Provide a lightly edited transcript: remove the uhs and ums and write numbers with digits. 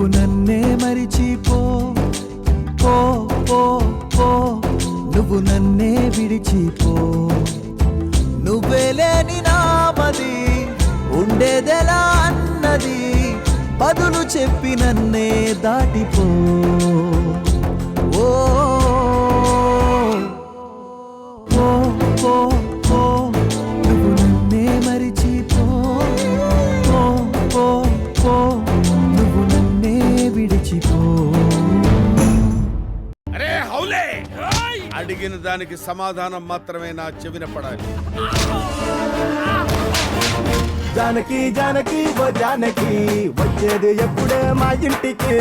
నువ్వు నన్నే మరిచిపో, పో పో పో, నువ్వు నన్నే విడిచిపో. నువ్వే లేని నామది ఉండేదెలా అన్నది బదులు చెప్పి నన్నే దాటిపో. ఓ పో పో పో, నువ్వు నన్నే మరిచిపో, పో పో పో, నువ్వు నన్నే విడిచిపో. అరే హౌలే, అడిగిన దానికి సమాధానం మాత్రమే నా చెవిన పడాలి. జానకి జానకి ఓ జానకి, వచ్చేది ఎప్పుడే మా ఇంటికి.